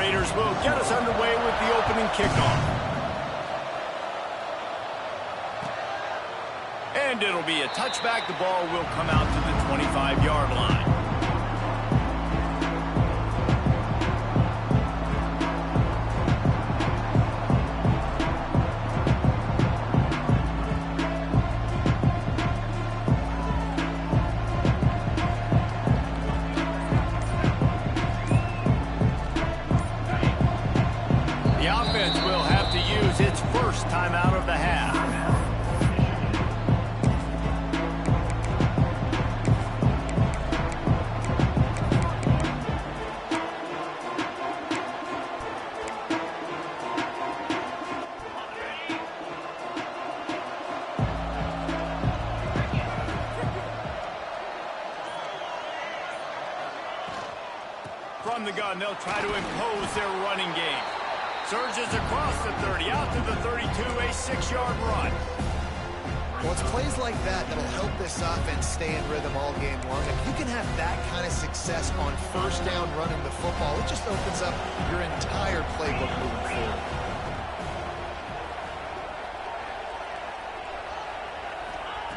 coordinators will get us underway with the opening kickoff. And it'll be a touchback. The ball will come out to the 25-yard line. The offense will have to use its first time out of the half. From the gun, they'll try to impose their running game. Surges across the 30, out to the 32, a 6-yard run. Well, it's plays like that that'll help this offense stay in rhythm all game long. If you can have that kind of success on first down running the football, it just opens up your entire playbook moving forward.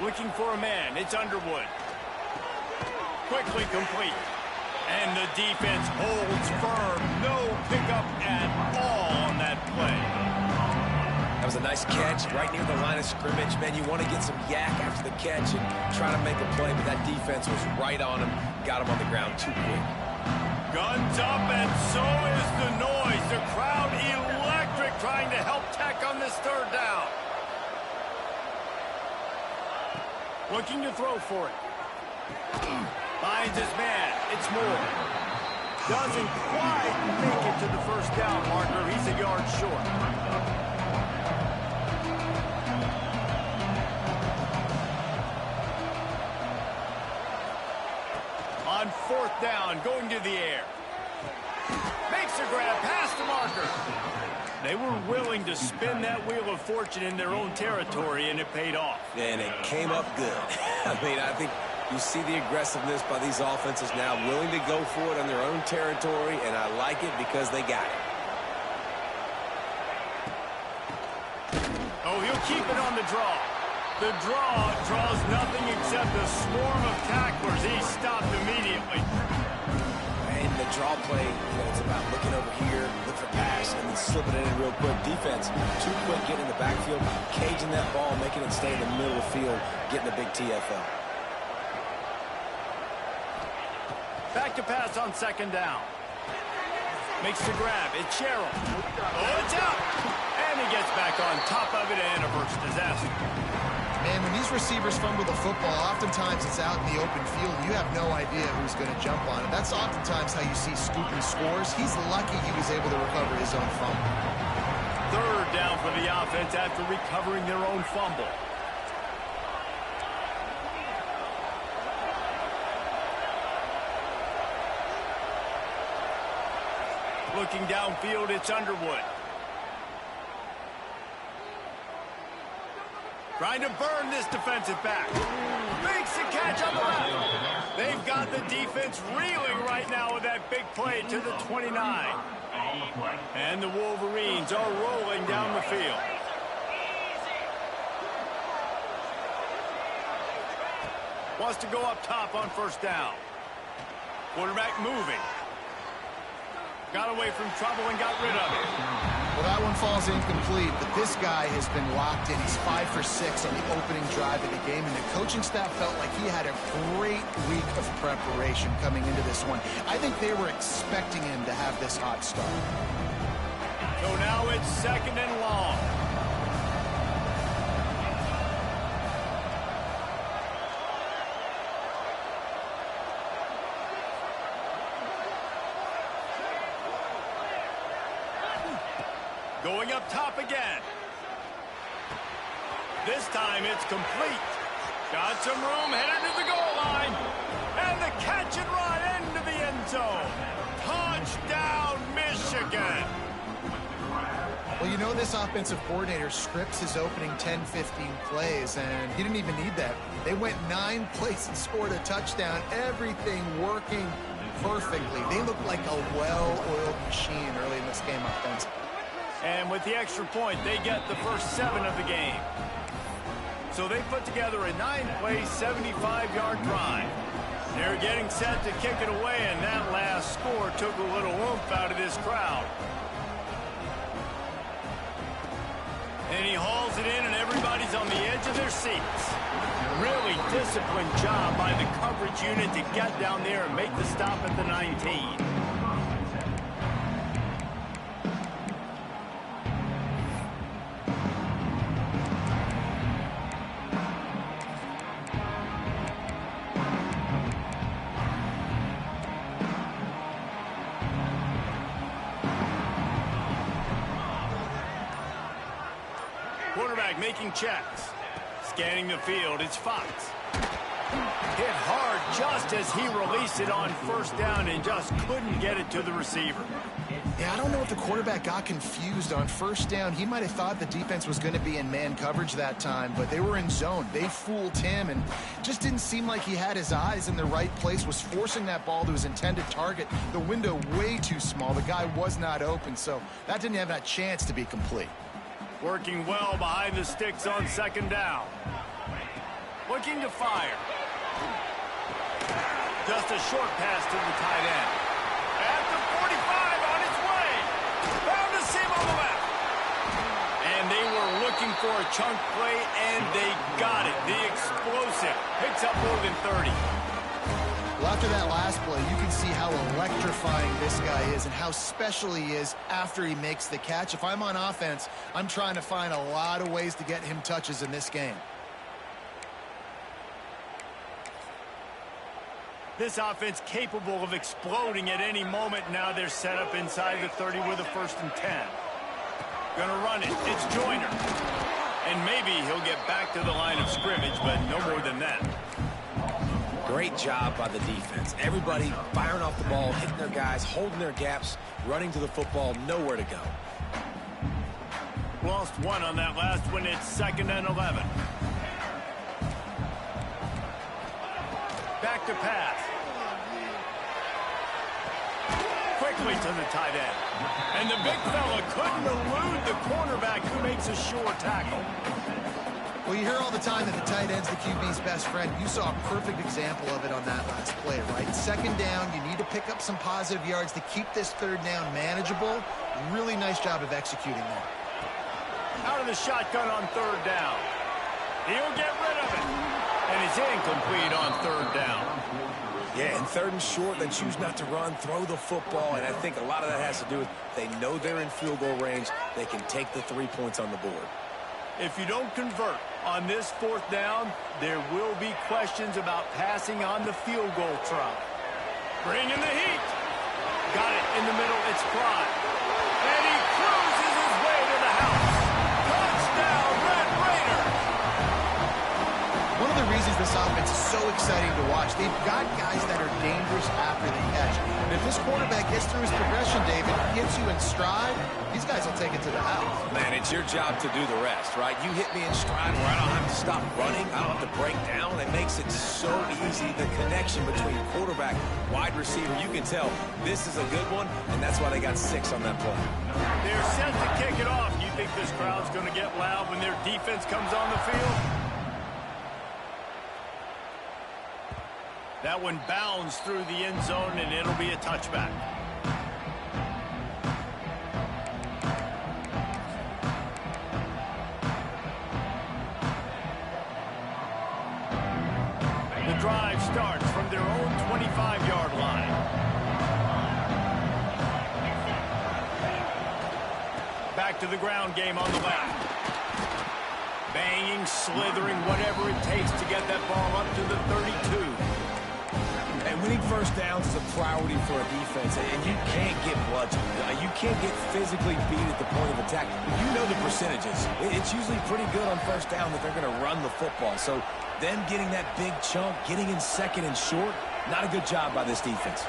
Looking for a man, it's Underwood. Quickly complete. And the defense holds firm. No pickup at all on that play. That was a nice catch right near the line of scrimmage. Man, you want to get some yak after the catch and try to make a play, but that defense was right on him. Got him on the ground too quick. Guns up, and so is the noise. The crowd electric, trying to help Tech on this third down. Looking to throw for it. Finds his man. It's Moore. Doesn't quite make it to the first down marker. He's a yard short. On fourth down, going to the air. Makes a grab past the marker. They were willing to spin that wheel of fortune in their own territory, and it paid off. And it came up good. I mean, I think you see the aggressiveness by these offenses now, willing to go for it on their own territory, and I like it because they got it. Oh, he'll keep it on the draw. The draw draws nothing except a swarm of tacklers. He's stopped immediately. And the draw play, it's about looking over here, look for pass, and then slipping it in real quick. Defense, too quick getting in the backfield, caging that ball, making it stay in the middle of the field, getting a big TFL. Back to pass on second down. Makes the grab. It's Sherrill. Oh, it's out. And he gets back on top of it and averts disaster. Man, when these receivers fumble the football, oftentimes it's out in the open field. You have no idea who's going to jump on it. That's oftentimes how you see scooping scores. He's lucky he was able to recover his own fumble. Third down for the offense after recovering their own fumble. Looking downfield, it's Underwood. Trying to burn this defensive back. Makes the catch on the left. They've got the defense reeling right now with that big play to the 29. And the Wolverines are rolling down the field. Wants to go up top on first down. Quarterback moving. Got away from trouble and got rid of it. Well, that one falls incomplete, but this guy has been locked in. He's 5 for 6 on the opening drive of the game, and the coaching staff felt like he had a great week of preparation coming into this one. I think they were expecting him to have this hot start. So now it's second and long. Going up top again. This time it's complete. Got some room, headed to the goal line. And the catch and run into the end zone. Touchdown, Michigan. Well, you know, this offensive coordinator scripts his opening 10, 15 plays, and he didn't even need that. They went 9 plays and scored a touchdown. Everything working perfectly. They look like a well-oiled machine early in this game offensively. And with the extra point, they get the first 7 of the game. So they put together a 9-play, 75-yard drive. They're getting set to kick it away, and that last score took a little oomph out of this crowd. And he hauls it in, and everybody's on the edge of their seats. Really disciplined job by the coverage unit to get down there and make the stop at the 19. Quarterback making checks. Scanning the field, it's Fox. Hit hard just as he released it on first down and just couldn't get it to the receiver. Yeah, I don't know if the quarterback got confused on first down. He might have thought the defense was going to be in man coverage that time, but they were in zone. They fooled him and just didn't seem like he had his eyes in the right place, was forcing that ball to his intended target. The window way too small. The guy was not open, so that didn't have that chance to be complete. Working well behind the sticks on second down. Looking to fire. Just a short pass to the tight end. At the 45 on its way. Found a seam on the left. And they were looking for a chunk play, and they got it. The explosive picks up more than 30. Well, after that last play, you can see how electrifying this guy is and how special he is after he makes the catch. If I'm on offense, I'm trying to find a lot of ways to get him touches in this game. This offense capable of exploding at any moment. Now they're set up inside the 30 with a 1st and 10. Gonna run it. It's Joyner. And maybe he'll get back to the line of scrimmage, but no more than that. Great job by the defense. Everybody firing off the ball, hitting their guys, holding their gaps, running to the football, nowhere to go. Lost 1 on that last one. It's 2nd and 11. Back to pass. Quickly to the tight end. And the big fella couldn't elude the cornerback who makes a sure tackle. Well, you hear all the time that the tight end's the QB's best friend. You saw a perfect example of it on that last play, right? 2nd down, you need to pick up some positive yards to keep this 3rd down manageable. Really nice job of executing that. Out of the shotgun on 3rd down. He'll get rid of it. And it's incomplete on 3rd down. Yeah, and 3rd and short, they choose not to run, throw the football, and I think a lot of that has to do with they know they're in field goal range. They can take the 3 points on the board. If you don't convert on this 4th down, there will be questions about passing on the field goal try. Bring in the heat. Got it in the middle. It's Prime. And he cruises his way to the house. Touchdown, Red Raider. One of the reasons this offense is so exciting to watch, they've got guys that are dangerous after the catch. And if this quarterback gets through his progression, David, gets you in stride, these guys will take it to the house. Man, it's your job to do the rest, right? You hit me in stride where I don't have to stop running. I don't have to break down. It makes it so easy. The connection between quarterback, wide receiver, you can tell this is a good one, and that's why they got 6 on that play. They're set to kick it off. You think this crowd's going to get loud when their defense comes on the field? That one bounds through the end zone, and it'll be a touchback. The drive starts from their own 25-yard line. Back to the ground game on the left. Banging, slithering, whatever it takes to get that ball up to the 32. And winning 1st downs is a priority for a defense, and you can't get bludgeoned. You can't get physically beat at the point of attack. You know the percentages. It's usually pretty good on 1st down that they're going to run the football. So them getting that big chunk, getting in 2nd and short, not a good job by this defense.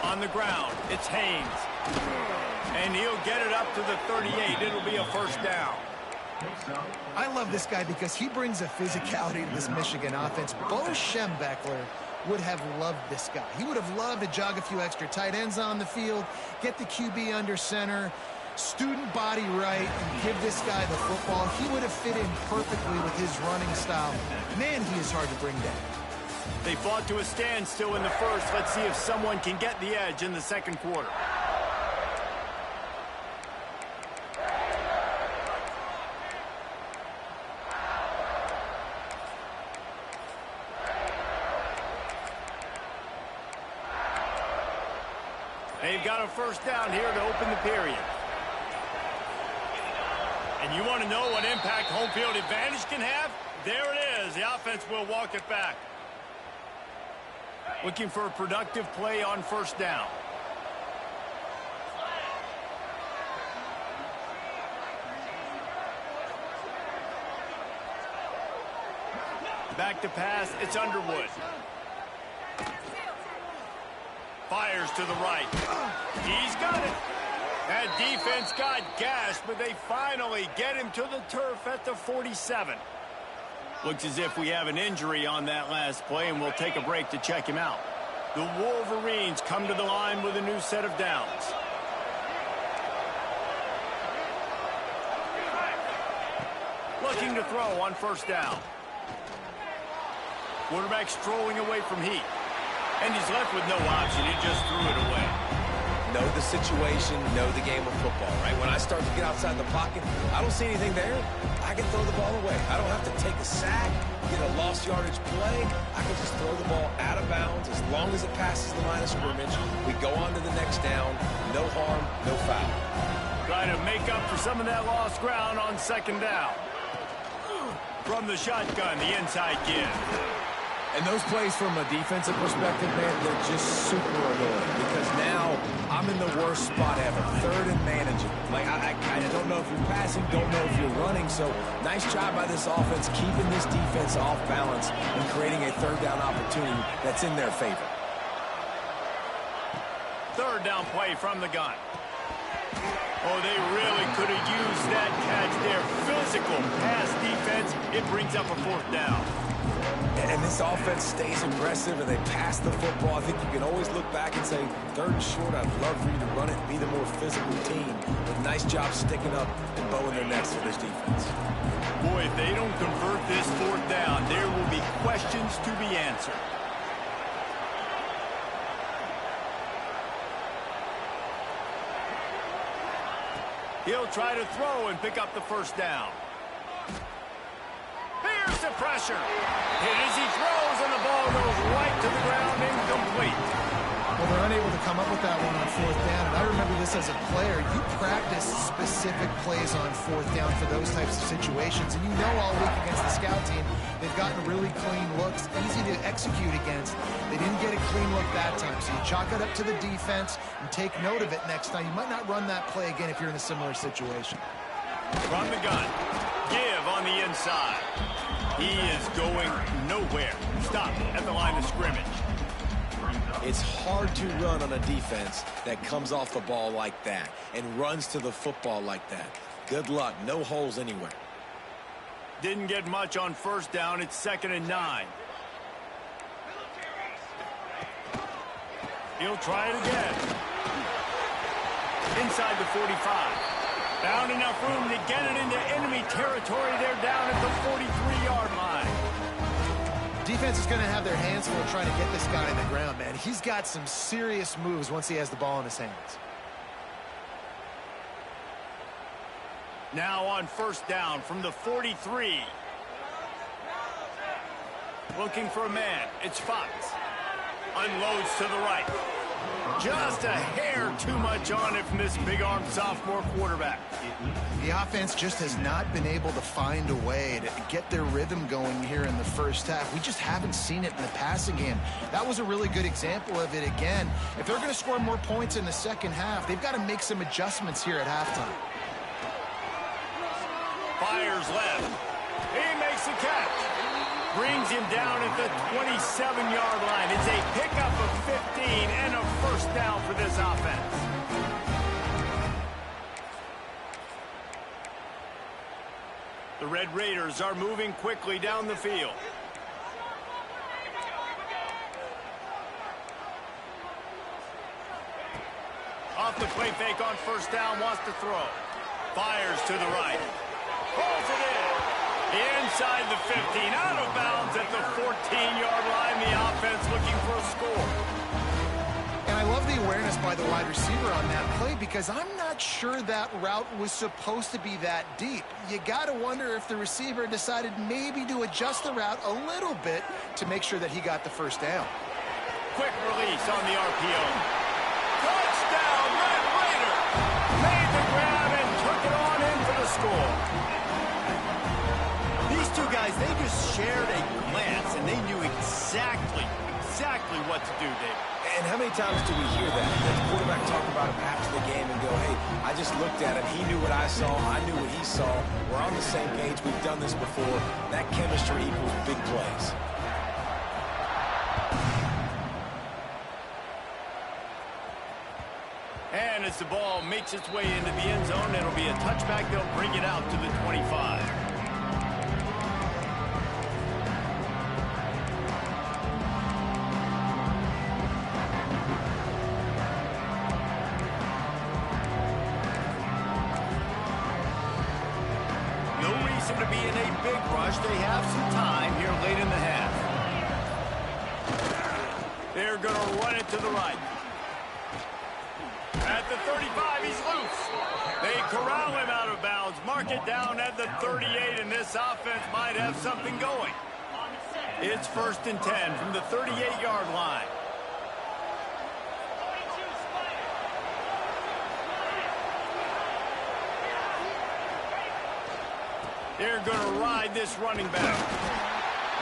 On the ground, it's Haynes. And he'll get it up to the 38. It'll be a 1st down. I love this guy because he brings a physicality to this Michigan offense. Bo Schembechler would have loved this guy. He would have loved to jog a few extra tight ends on the field, get the QB under center, student body right, and give this guy the football. He would have fit in perfectly with his running style. Man, he is hard to bring down. They fought to a standstill in the first. Let's see if someone can get the edge in the second quarter. They've got a first down here to open the period. And you want to know what impact home field advantage can have? There it is. The offense will walk it back. Looking for a productive play on first down. Back to pass. It's Underwood. Fires to the right. He's got it. That defense got gashed, but they finally get him to the turf at the 47. Looks as if we have an injury on that last play, and we'll take a break to check him out. The Wolverines come to the line with a new set of downs. Looking to throw on first down. Quarterback strolling away from heat. And he's left with no option. He just threw it away. Know the situation, know the game of football, right? When I start to get outside the pocket, I don't see anything there. I can throw the ball away. I don't have to take a sack, get a lost yardage play. I can just throw the ball out of bounds as long as it passes the line of scrimmage. We go on to the next down. No harm, no foul. Trying to make up for some of that lost ground on second down. From the shotgun, the inside give. And those plays from a defensive perspective, man, they're just super annoying because now I'm in the worst spot ever. Third and managing. Like, I don't know if you're passing, don't know if you're running. So nice job by this offense keeping this defense off balance and creating a third down opportunity that's in their favor. Third down play from the gun. Oh, they really could have used that catch there. Physical pass defense. It brings up a fourth down. And this offense stays aggressive and they pass the football. I think you can always look back and say, third and short, I'd love for you to run it and be the more physical team. But nice job sticking up and bowing their necks for this defense. Boy, if they don't convert this fourth down, there will be questions to be answered. He'll try to throw and pick up the first down. Here's the pressure. Hit as he throws, and the ball goes right to the ground, incomplete. Well, they're unable to come up with that one on fourth down. And I remember this as a player. You practice specific plays on fourth down for those types of situations. And you know all week against the scout team, they've gotten really clean looks, easy to execute against. They didn't get a clean look that time. So you chalk it up to the defense and take note of it next time. You might not run that play again if you're in a similar situation. From the gun. Give on the inside. He is going nowhere. Stop at the line of scrimmage. It's hard to run on a defense that comes off the ball like that and runs to the football like that. Good luck. No holes anywhere. Didn't get much on first down. It's 2nd and 9. He'll try it again. Inside the 45. Found enough room to get it into enemy territory. They're down at the 43-yard line. Defense is going to have their hands full trying to get this guy on the ground, man. He's got some serious moves once he has the ball in his hands. Now on first down from the 43. Looking for a man. It's Fox. Unloads to the right. Just a hair too much on it from this big-armed sophomore quarterback. The offense just has not been able to find a way to get their rhythm going here in the first half. We just haven't seen it in the passing game. That was a really good example of it again. If they're going to score more points in the second half, they've got to make some adjustments here at halftime. Fires left. He makes the catch. Brings him down at the 27-yard line. It's a pickup of 15 and a first down for this offense. The Red Raiders are moving quickly down the field. Off the play fake on first down, wants to throw. Fires to the right. Pulls it in. Inside the 15, out of bounds at the 14-yard line. The offense looking for a score. And I love the awareness by the wide receiver on that play because I'm not sure that route was supposed to be that deep. You got to wonder if the receiver decided maybe to adjust the route a little bit to make sure that he got the first down. Quick release on the RPO. Touchdown, Red Raider! Made the grab and took it on in for the score. These two guys, they just shared a glance, and they knew exactly what to do, David. And how many times do we hear that? The quarterback talk about him after the game and go, hey, I just looked at him. He knew what I saw. I knew what he saw. We're on the same page. We've done this before. That chemistry equals big plays. And as the ball makes its way into the end zone, it'll be a touchback. They'll bring it out to the 25. To be in a big rush. They have some time here late in the half. They're going to run it to the right. At the 35, he's loose. They corral him out of bounds. Mark it down at the 38, and this offense might have something going. It's 1st and 10 from the 38-yard line. They're going to ride this running back.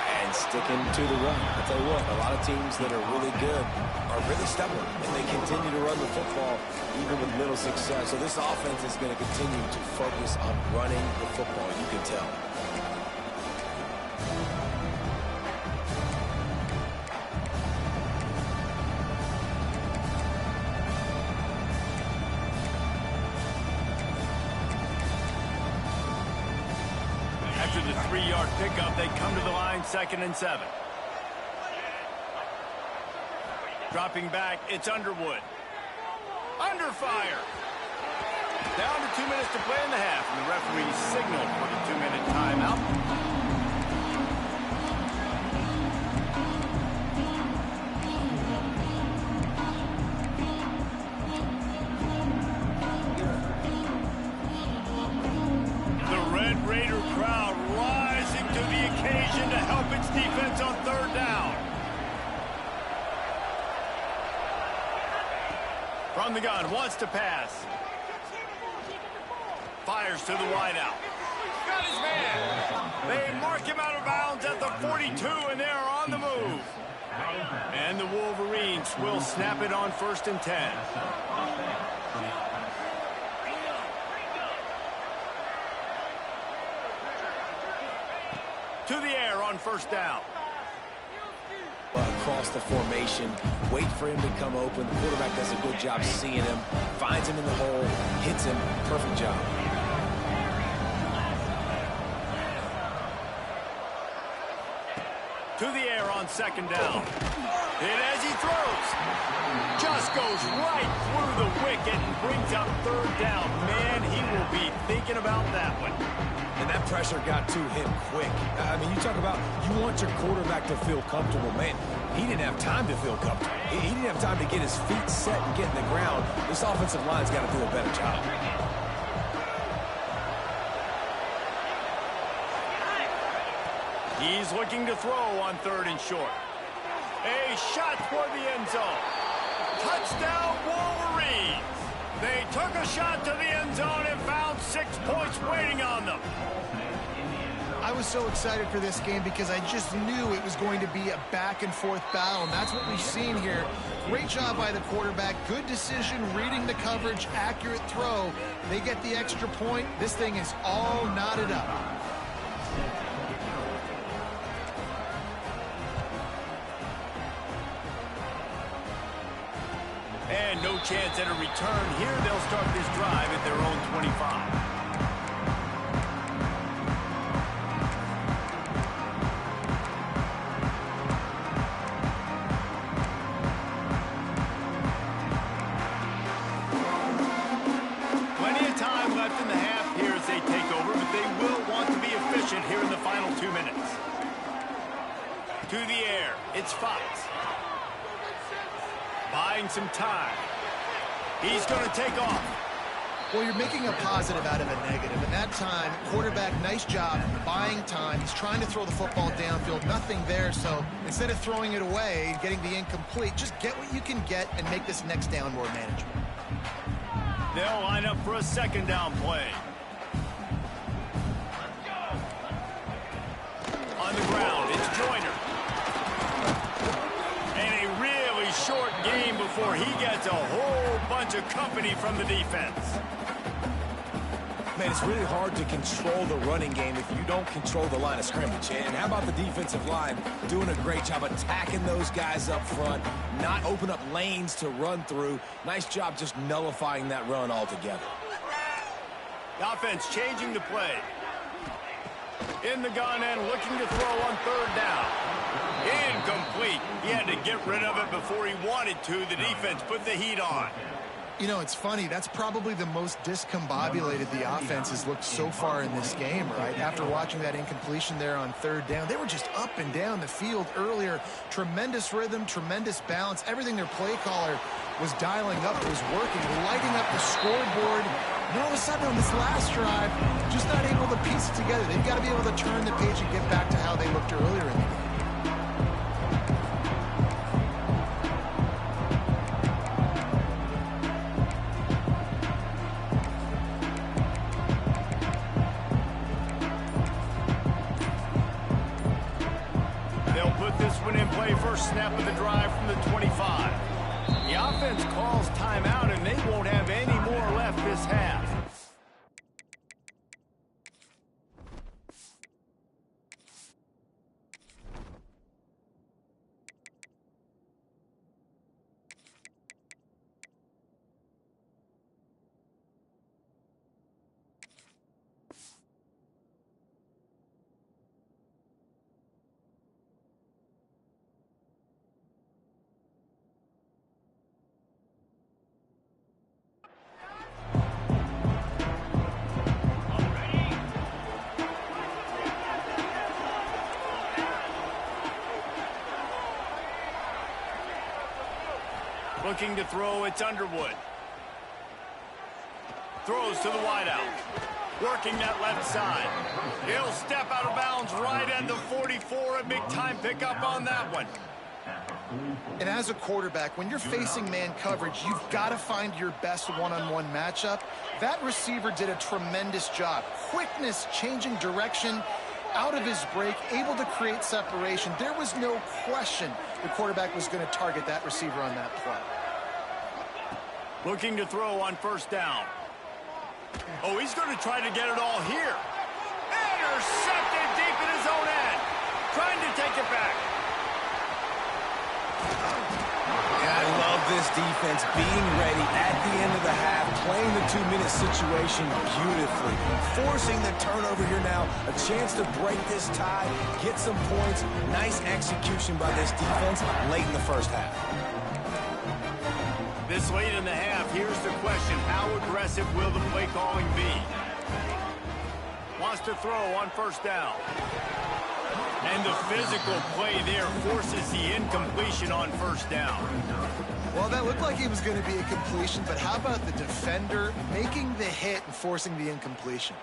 And sticking to the run. I'll tell you what, a lot of teams that are really good are really stubborn, and they continue to run the football even with little success. So this offense is going to continue to focus on running the football, you can tell. After the 3-yard pickup, they come to the line 2nd and 7. Dropping back, it's Underwood. Under fire. Down to 2 minutes to play in the half, and the referee signaled for the 2-minute timeout. Raider crowd rising to the occasion to help its defense on 3rd down. From the gun, wants to pass. Fires to the wideout. Got his man. They mark him out of bounds at the 42, and they're on the move. And the Wolverines will snap it on 1st and 10. To the air on 1st down. Across the formation, wait for him to come open. The quarterback does a good job seeing him, finds him in the hole, hits him. Perfect job. To the air on 2nd down. Hit as he throws. Just goes right through the wicket and brings up 3rd down. Man, he will be thinking about that one. And that pressure got to him quick. I mean, you talk about you want your quarterback to feel comfortable. Man, he didn't have time to feel comfortable. He didn't have time to get his feet set and get in the ground. This offensive line's got to do a better job. He's looking to throw on 3rd and short. A shot toward the end zone. Touchdown, Wolverines. They took a shot to the end zone and found 6 points waiting on them. I was so excited for this game because I just knew it was going to be a back-and-forth battle, and that's what we've seen here. Great job by the quarterback. Good decision, reading the coverage, accurate throw. They get the extra point. This thing is all knotted up. And no chance at a return here. They'll start this drive at their own 25. To the air, it's Fox. Buying some time. He's going to take off. Well, you're making a positive out of a negative. And that time, quarterback, nice job buying time. He's trying to throw the football downfield. Nothing there. So instead of throwing it away and getting the incomplete, just get what you can get and make this next down more manageable. They'll line up for a second down play. On the ground, it's Joyner. And a really short game before he gets a whole bunch of company from the defense. Man, it's really hard to control the running game if you don't control the line of scrimmage. And how about the defensive line doing a great job attacking those guys up front, not open up lanes to run through. Nice job just nullifying that run altogether. The offense changing the play. In the gun and looking to throw on third down. Incomplete. He had to get rid of it before he wanted to. The defense put the heat on. You know, it's funny. That's probably the most discombobulated the offense has looked so far in this game, right? After watching that incompletion there on third down, they were just up and down the field earlier. Tremendous rhythm, tremendous balance. Everything their play caller was dialing up was working, lighting up the scoreboard. And all of a sudden on this last drive, just not able to piece it together. They've got to be able to turn the page and get back to how they looked earlier in the game. First snap of the drive from the 25. The offense calls timeout, and they won't have any more left this half. Looking to throw, it's Underwood. Throws to the wideout. Working that left side. He'll step out of bounds right at the 44. A big-time pickup on that one. And as a quarterback, when you're facing man coverage, you've got to find your best one-on-one matchup. That receiver did a tremendous job. Quickness, changing direction, out of his break, able to create separation. There was no question the quarterback was going to target that receiver on that play. Looking to throw on first down. Oh, he's going to try to get it all here. Intercepted deep in his own end. Trying to take it back. Yeah, I love this defense being ready at the end of the half, playing the 2-minute situation beautifully, forcing the turnover here now, a chance to break this tie, get some points. Nice execution by this defense late in the first half. This late in the half, here's the question. How aggressive will the play calling be? Wants to throw on first down. And the physical play there forces the incompletion on first down. Well, that looked like he was going to be a completion, but how about the defender making the hit and forcing the incompletion?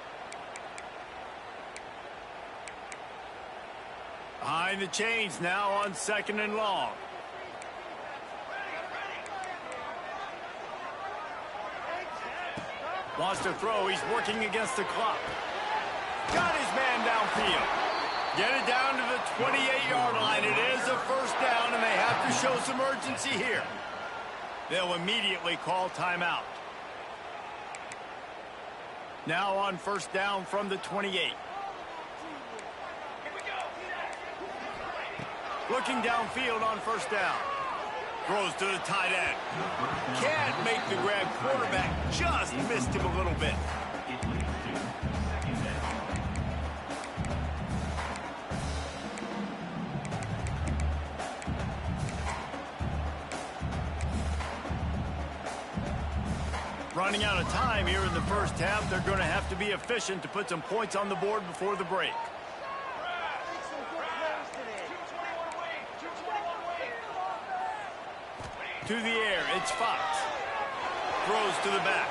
Behind the chains now on second and long. Wants to throw. He's working against the clock. Got his man downfield. Get it down to the 28-yard line. It is a first down, and they have to show some urgency here. They'll immediately call timeout. Now on first down from the 28. Looking downfield on first down. Throws to the tight end. Can't make the grab. Quarterback just missed him a little bit. Running out of time here in the first half. They're going to have to be efficient to put some points on the board before the break. To the air, it's Fox. Throws to the back.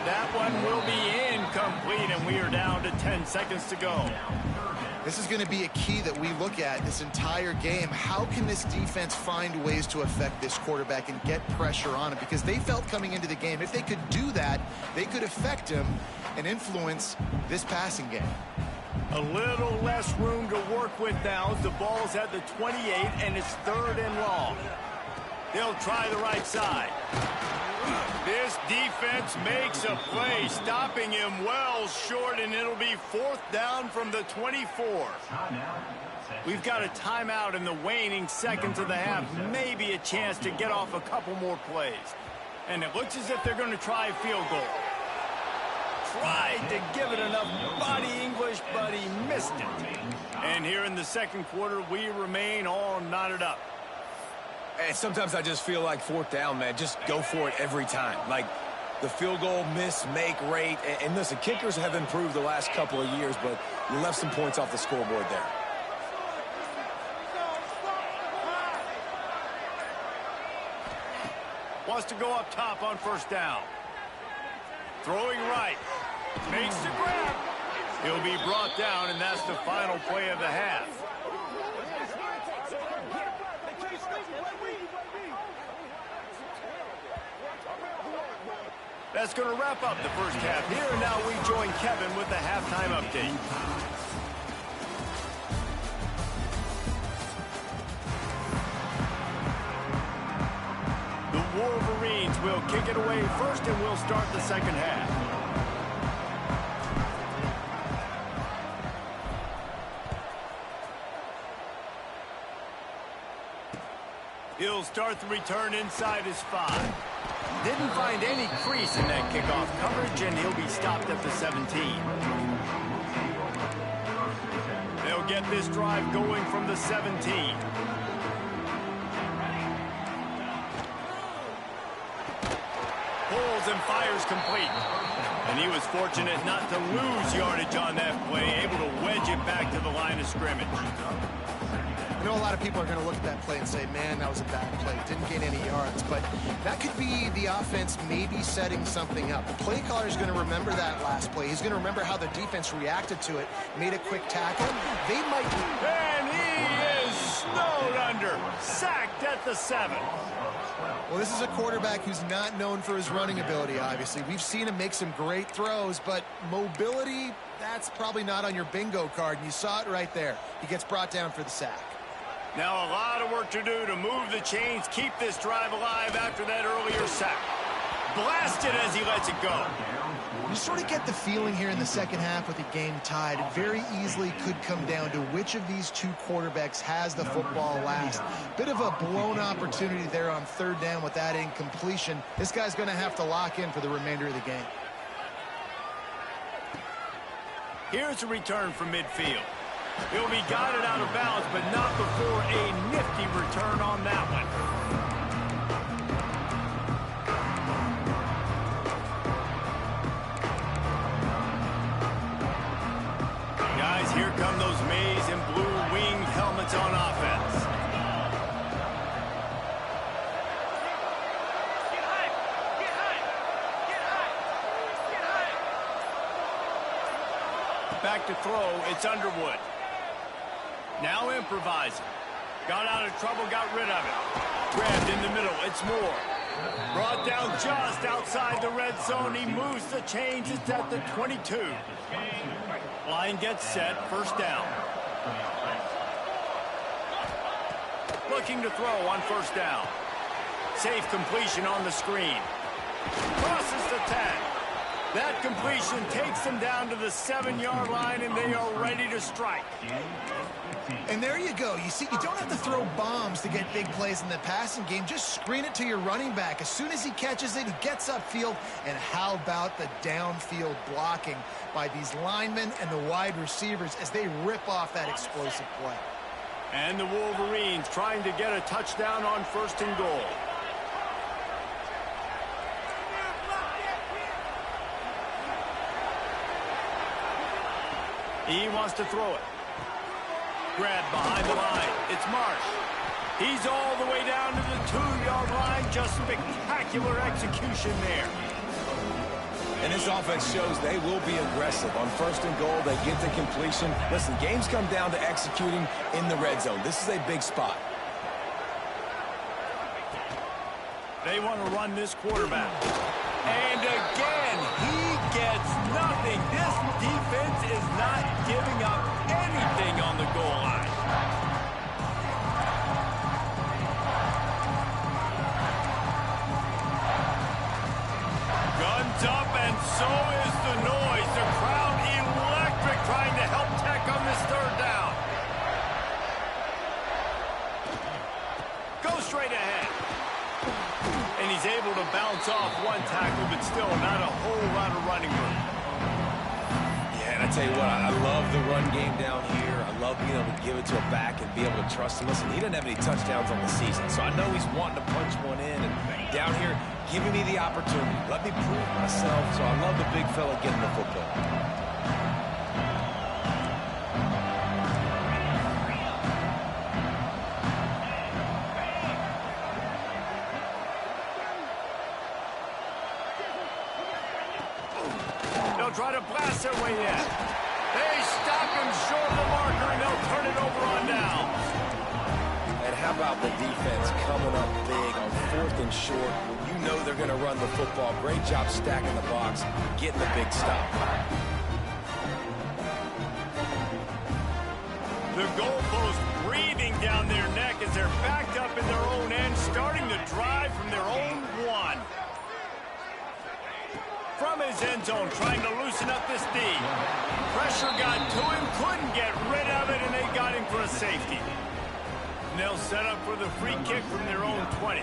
That one will be incomplete, and we are down to 10 seconds to go. This is going to be a key that we look at this entire game. How can this defense find ways to affect this quarterback and get pressure on him? Because they felt coming into the game, if they could do that, they could affect him and influence this passing game. A little less room to work with now. The ball's at the 28, and it's 3rd and long. They'll try the right side. This defense makes a play, stopping him well short, and it'll be 4th down from the 24. We've got a timeout in the waning seconds of the half, maybe a chance to get off a couple more plays. And it looks as if they're going to try a field goal. Tried to give it enough body English, but he missed it. And here in the second quarter, we remain all knotted up. And sometimes I just feel like 4th down, man. Just go for it every time. Like the field goal miss-make rate. And listen, kickers have improved the last couple of years, but you left some points off the scoreboard there. Wants to go up top on 1st down. Throwing right. Makes the grab. He'll be brought down, and that's the final play of the half. That's going to wrap up the first half here. And now we join Kevin with the halftime update. The Wolverines will kick it away first, and we'll start the second half. He'll start the return inside his 5. Didn't find any crease in that kickoff coverage, and he'll be stopped at the 17. They'll get this drive going from the 17. Pulls and fires complete. And he was fortunate not to lose yardage on that play, able to wedge it back to the line of scrimmage. I know a lot of people are going to look at that play and say, man, that was a bad play. Didn't gain any yards. But that could be the offense maybe setting something up. The play caller is going to remember that last play. He's going to remember how the defense reacted to it, made a quick tackle. They might... And he is snowed under. Sacked at the 7. Well, this is a quarterback who's not known for his running ability, obviously. We've seen him make some great throws, but mobility, that's probably not on your bingo card, and you saw it right there. He gets brought down for the sack. Now a lot of work to do to move the chains, keep this drive alive after that earlier sack. Blasted as he lets it go. You sort of get the feeling here in the second half with the game tied. It very easily could come down to which of these two quarterbacks has the football last. Bit of a blown opportunity there on 3rd down with that incompletion. This guy's going to have to lock in for the remainder of the game. Here's a return from midfield. He'll be guided out of bounds, but not before a nifty return on that one. Guys, here come those maize and blue winged helmets on offense. Back to throw, it's Underwood. Now improvising. Got out of trouble, got rid of it. Grabbed in the middle, it's Moore. Brought down just outside the red zone. He moves the chains, it's at the 22. Line gets set, 1st down. Looking to throw on 1st down. Safe completion on the screen. Crosses the 10. That completion takes them down to the 7-yard line, and they are ready to strike. And there you go. You see, you don't have to throw bombs to get big plays in the passing game. Just screen it to your running back. As soon as he catches it, he gets upfield. And how about the downfield blocking by these linemen and the wide receivers as they rip off that explosive play. And the Wolverines trying to get a touchdown on 1st and goal. He wants to throw it. Grabbed behind the line. It's Marsh. He's all the way down to the 2-yard line. Just spectacular execution there. And this offense shows they will be aggressive. On 1st and goal, they get the completion. Listen, games come down to executing in the red zone. This is a big spot. They want to run this quarterback. And again, he gets nothing. This defense is not giving up anything on the goal line. Guns up, and so is the noise. The crowd electric, trying to help Tech on this 3rd down. Go straight ahead. And he's able to bounce off one tackle, but still not a whole lot of running room. Yeah, and I tell you what, I love the run game down here. I love being able to give it to a back and be able to trust him. Listen, he doesn't have any touchdowns on the season, so I know he's wanting to punch one in. And down here, giving me the opportunity. Let me prove myself, so I love the big fella getting the football. Try to blast their way in. They stop him short of the marker, and they'll turn it over on down. And how about the defense coming up big on 4th and short when you know they're going to run the football? Great job stacking the box, getting the big stop. The goalpost breathing down their neck as they're backed up in their own end, starting to drive from their own 1. From his end zone, trying to loosen up this D. Pressure got to him, couldn't get rid of it, and they got him for a safety. And they'll set up for the free kick from their own 20.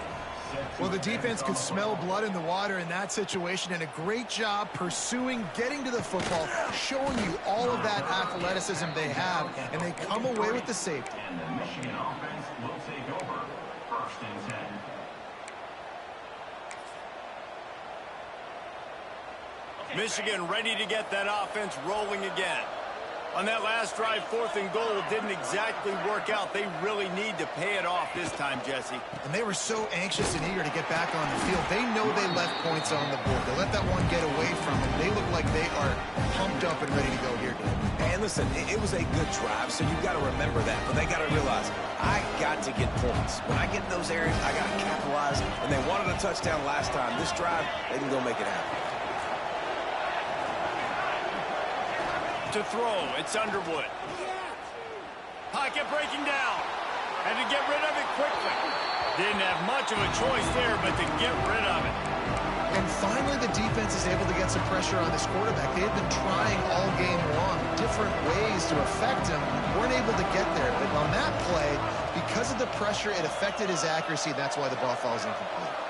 Well, the defense could smell blood in the water in that situation, and a great job pursuing, getting to the football, showing you all of that athleticism they have, and they come away with the safety. And the Michigan offense will take over 1st and 10. Michigan ready to get that offense rolling again. On that last drive, 4th and goal didn't exactly work out. They really need to pay it off this time, Jesse. And they were so anxious and eager to get back on the field. They know they left points on the board. They let that one get away from them. They look like they are pumped up and ready to go here. And listen, it was a good drive, so you've got to remember that. But they got to realize, I got to get points. When I get in those areas, I got to capitalize. And they wanted a touchdown last time. This drive, they can go make it happen. To throw, it's Underwood. Pocket breaking down. Had to get rid of it quickly. Didn't have much of a choice there, but to get rid of it. And finally, the defense is able to get some pressure on this quarterback. They've been trying all game long, different ways to affect him. Weren't able to get there. But on that play, because of the pressure, it affected his accuracy. That's why the ball falls incomplete.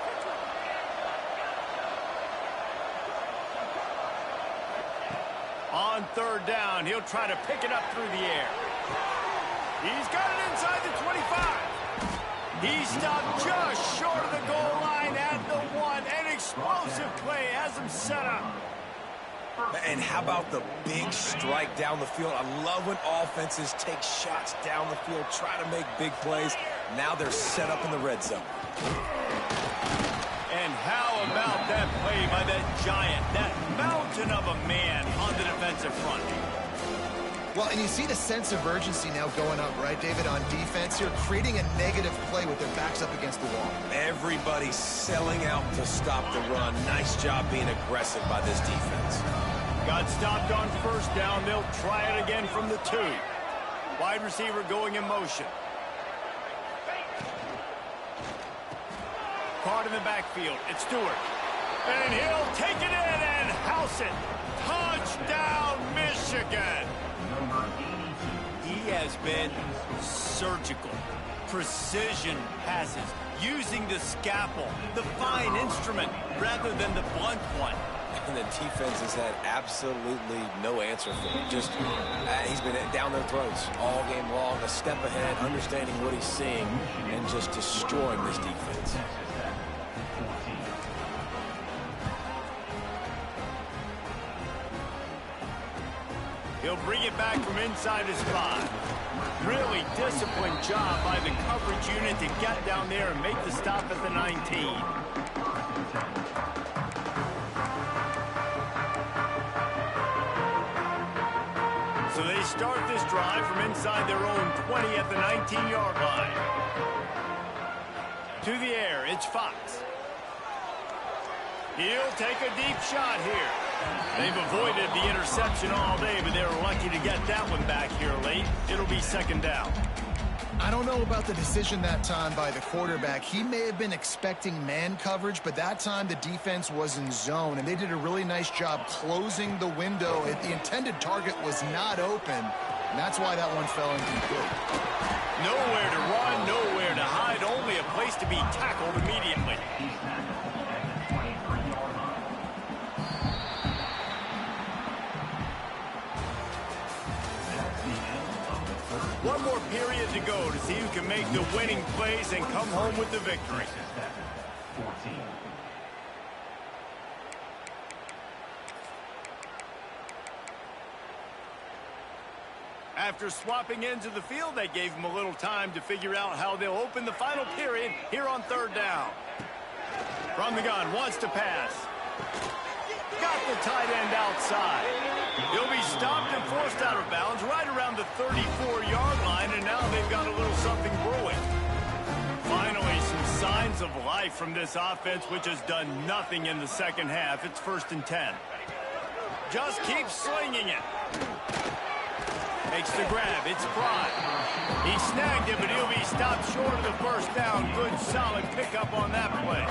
On 3rd down, he'll try to pick it up through the air. He's got it inside the 25. He stopped just short of the goal line at the 1. An explosive play has him set up. And how about the big strike down the field? I love when offenses take shots down the field, try to make big plays. Now they're set up in the red zone. And how about that play by that giant, that mountain of a man on the defensive front? Well, and you see the sense of urgency now going up, right, David, on defense here, creating a negative play with their backs up against the wall. Everybody's selling out to stop the run. Nice job being aggressive by this defense. Got stopped on 1st down. They'll try it again from the 2. Wide receiver going in motion. Card in the backfield. It's Stewart. And he'll take it in and house it. Touchdown, Michigan. He has been surgical. Precision passes. Using the scalpel, the fine instrument, rather than the blunt one. And the defense has had absolutely no answer for him. Just, he's been down their throats all game long, a step ahead, understanding what he's seeing, and just destroying this defense. He'll bring it back from inside his 5. Really disciplined job by the coverage unit to get down there and make the stop at the 19. So they start this drive from inside their own 20 at the 19-yard line. To the air, it's Fox. He'll take a deep shot here. They've avoided the interception all day, but they're lucky to get that one back here late. It'll be second down. I don't know about the decision that time by the quarterback. He may have been expecting man coverage, but that time the defense was in zone, and they did a really nice job closing the window. The intended target was not open, and that's why that one fell incomplete. Nowhere to run, nowhere to hide, only a place to be tackled immediately. One more period to go to see who can make the winning plays and come home with the victory. After swapping ends of the field, they gave him a little time to figure out how they'll open the final period here on third down. From the gun, wants to pass. Got the tight end outside. He'll be stopped and forced out of bounds right around the 34-yard line, and now they've got a little something brewing. Finally, some signs of life from this offense, which has done nothing in the second half. It's 1st and 10. Just keeps slinging it. Makes the grab. It's Pride. He snagged it, but he'll be stopped short of the first down. Good, solid pickup on that play.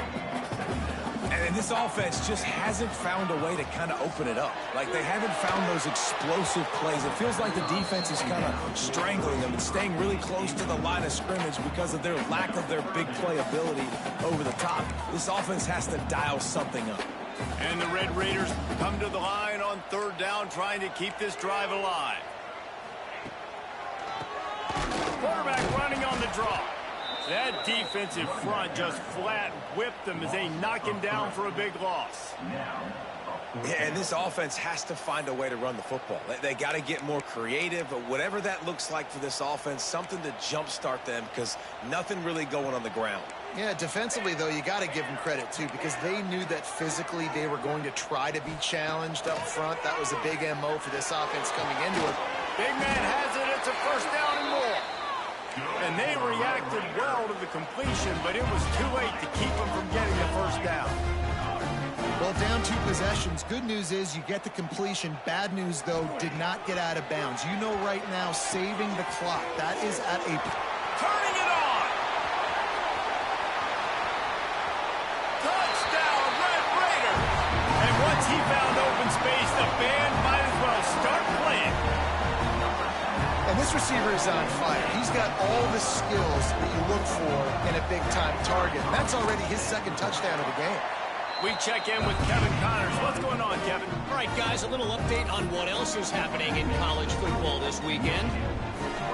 And this offense just hasn't found a way to kind of open it up. Like, they haven't found those explosive plays. It feels like the defense is kind of strangling them and staying really close to the line of scrimmage because of their lack of their big play ability over the top. This offense has to dial something up. And the Red Raiders come to the line on third down, trying to keep this drive alive. Quarterback running on the draw. That defensive front just flat whipped them as they knock him down for a big loss. Yeah, and this offense has to find a way to run the football. They got to get more creative, but whatever that looks like for this offense, something to jumpstart them because nothing really going on the ground. Yeah, defensively, though, you got to give them credit, too, because they knew that physically they were going to try to be challenged up front. That was a big MO for this offense coming into it. Big man has it. It's a first down and more. And they reacted well to the completion, but it was too late to keep them from getting the first down. Well, down 2 possessions. Good news is you get the completion. Bad news, though, did not get out of bounds. You know right now, saving the clock. That is at a... Turning it on! Touchdown, Red Raider! And once he found open space, the band might as well start playing. And this receiver is on fire. He's got all the skills that you look for in a big-time target. That's already his 2nd touchdown of the game. We check in with Kevin Connors. What's going on, Kevin? All right, guys, a little update on what else is happening in college football this weekend.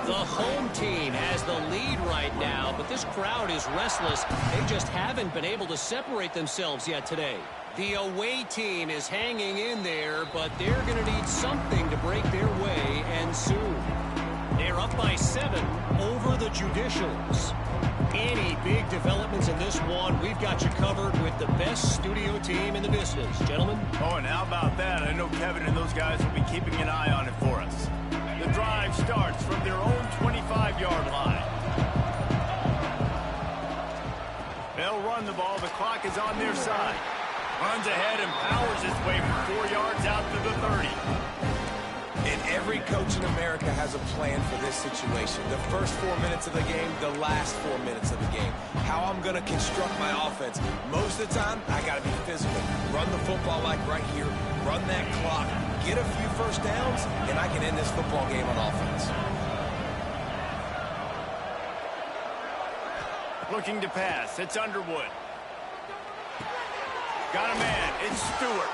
The home team has the lead right now, but this crowd is restless. They just haven't been able to separate themselves yet today. The away team is hanging in there, but they're going to need something to break their way, and soon. They're up by 7 over the Judicials. Any big developments in this one, we've got you covered with the best studio team in the business. Gentlemen? Oh, and how about that? I know Kevin and those guys will be keeping an eye on it for us. The drive starts from their own 25-yard line. They'll run the ball. The clock is on their side. Runs ahead and powers his way from 4 yards out to the 30. And every coach in America has a plan for this situation. The first 4 minutes of the game, the last 4 minutes of the game. How I'm going to construct my offense. Most of the time, I got to be physical. Run the football like right here. Run that clock. Get a few first downs, and I can end this football game on offense. Looking to pass. It's Underwood. Got a man. It's Stewart.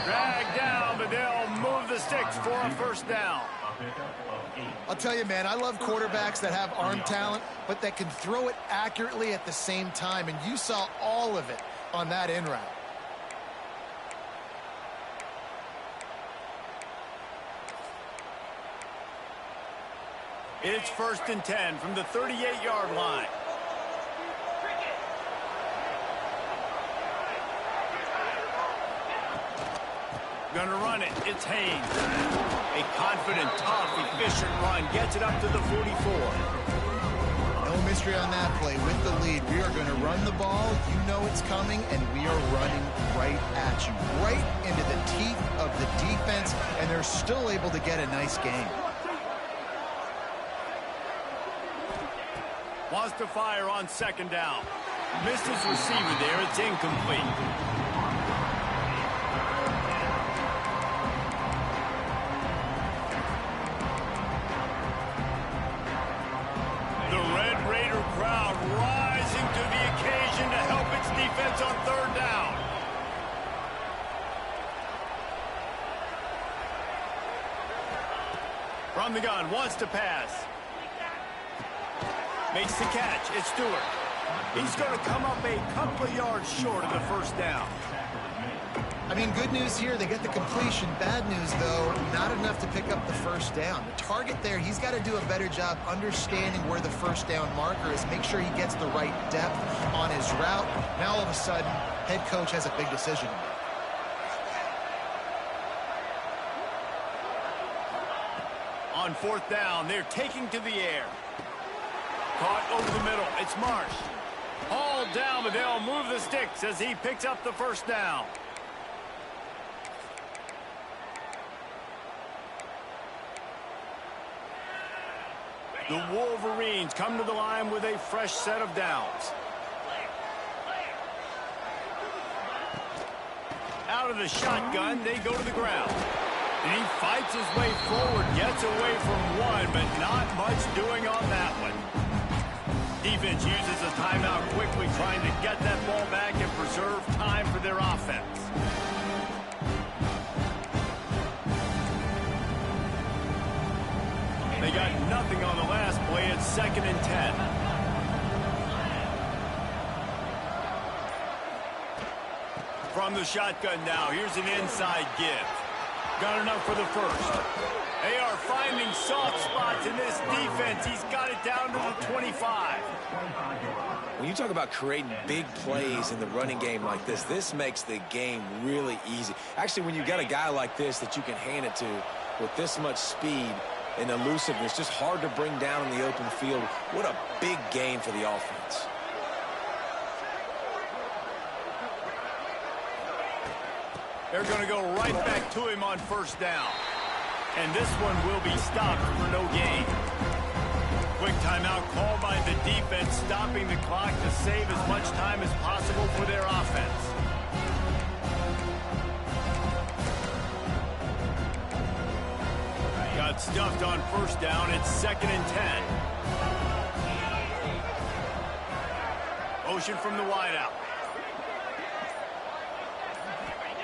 Dragged down, but they'll move the sticks for a first down. I'll tell you, man, I love quarterbacks that have arm talent, but that can throw it accurately at the same time, and you saw all of it on that in route. It's 1st and 10 from the 38-yard line. Gonna run it. It's Haynes. A confident, tough, efficient run. Gets it up to the 44. No mystery on that play. With the lead, we are going to run the ball. You know it's coming, and we are running right at you. Right into the teeth of the defense, and they're still able to get a nice game. Wants to fire on 2nd down. Missed his receiver there. It's incomplete. Crowd rising to the occasion to help its defense on 3rd down. From the gun, wants to pass. Makes the catch. It's Stewart. He's going to come up a couple of yards short of the 1st down. I mean, good news here, they get the completion. Bad news, though, not enough to pick up the 1st down. The target there, he's got to do a better job understanding where the 1st down marker is, make sure he gets the right depth on his route. Now, all of a sudden, head coach has a big decision to make. On 4th down, they're taking to the air. Caught over the middle. It's Marsh. Hauled down, but they'll move the sticks as he picks up the 1st down. The Wolverines come to the line with a fresh set of downs. Out of the shotgun, they go to the ground. And he fights his way forward, gets away from one, but not much doing on that one. Defense uses a timeout quickly, trying to get that ball back and preserve time for their offense. They got nothing on the last play. It's 2nd and 10. From the shotgun now, here's an inside give. Got enough for the 1st. They are finding soft spots in this defense. He's got it down to the 25. When you talk about creating big plays in the running game like this, this makes the game really easy. Actually, when you got a guy like this that you can hand it to with this much speed and elusiveness, just hard to bring down in the open field. What a big game for the offense. They're going to go right back to him on 1st down. And this one will be stopped for no gain. Quick timeout called by the defense, stopping the clock to save as much time as possible for their offense. Got stuffed on 1st down. It's 2nd and 10. Motion from the wideout.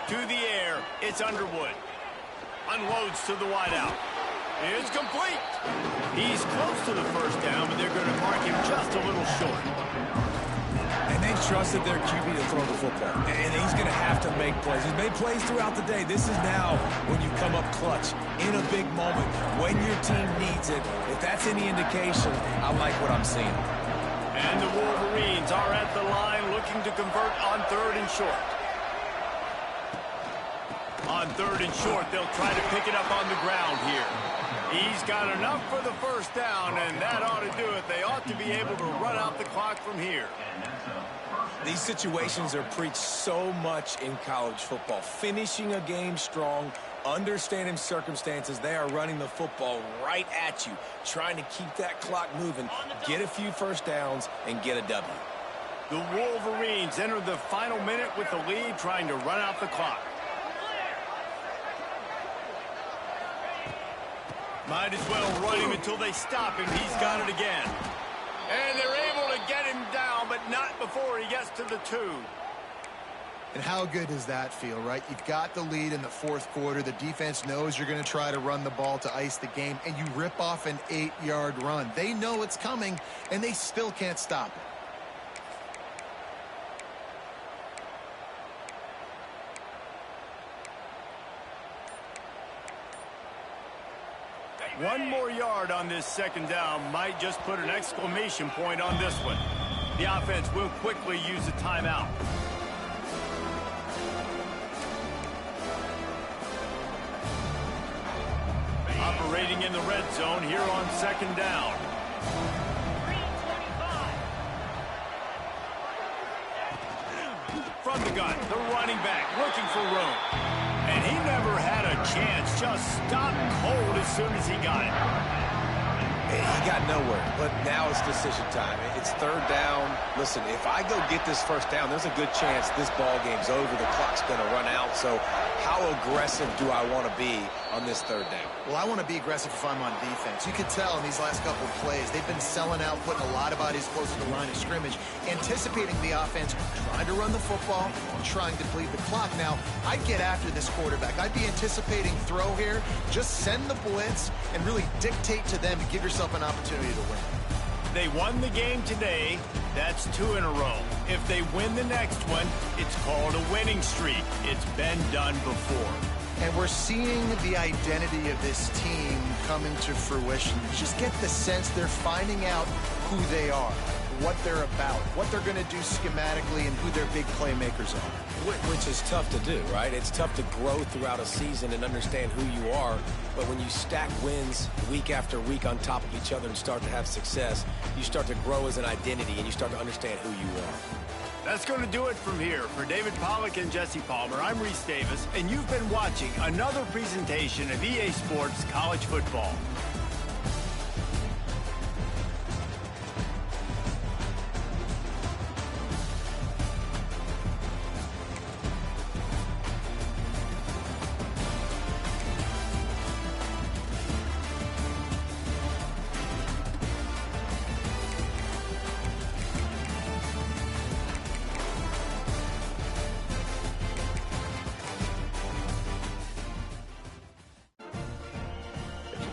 To the air, it's Underwood. Unloads to the wideout. It's complete. He's close to the 1st down, but they're going to mark him just a little short. And they've trusted their QB to throw the football. And he's going to have to make plays. He's made plays throughout the day. This is now when you come up clutch in a big moment when your team needs it. If that's any indication, I like what I'm seeing. And the Wolverines are at the line looking to convert on 3rd and short. On 3rd and short, they'll try to pick it up on the ground here. He's got enough for the 1st down, and that ought to do it. They ought to be able to run out the clock from here. These situations are preached so much in college football. Finishing a game strong, understanding circumstances. They are running the football right at you, trying to keep that clock moving, get a few 1st downs, and get a W. The Wolverines enter the final minute with the lead, trying to run out the clock. Might as well run him until they stop him. He's got it again. And they're able to get him down, but not before he gets to the 2. And how good does that feel, right? You've got the lead in the 4th quarter. The defense knows you're going to try to run the ball to ice the game, and you rip off an 8-yard run. They know it's coming, and they still can't stop it. 1 more yard on this second down might just put an exclamation point on this one. The offense will quickly use a timeout. Operating in the red zone here on second down. From the gun, the running back looking for room. And he never had a chance, just stopped cold as soon as he got it. He got nowhere, but now it's decision time. It's third down. Listen, if I go get this first down, there's a good chance this ball game's over. The clock's going to run out. So how aggressive do I want to be on this third down? Well, I want to be aggressive if I'm on defense. You can tell in these last couple of plays, they've been selling out, putting a lot of bodies close to the line of scrimmage, anticipating the offense, trying to run the football, trying to bleed the clock. Now, I'd get after this quarterback. I'd be anticipating throw here. Just send the blitz and really dictate to them to give yourself an opportunity to win. They won the game today. That's 2 in a row. If they win the next one, it's called a winning streak. It's been done before. And we're seeing the identity of this team come into fruition. You just get the sense they're finding out who they are, what they're about, what they're going to do schematically, and who their big playmakers are. Which is tough to do, right? It's tough to grow throughout a season and understand who you are. But when you stack wins week after week on top of each other and start to have success, you start to grow as an identity and you start to understand who you are. That's going to do it from here. For David Pollack and Jesse Palmer, I'm Reese Davis, and you've been watching another presentation of EA Sports College Football.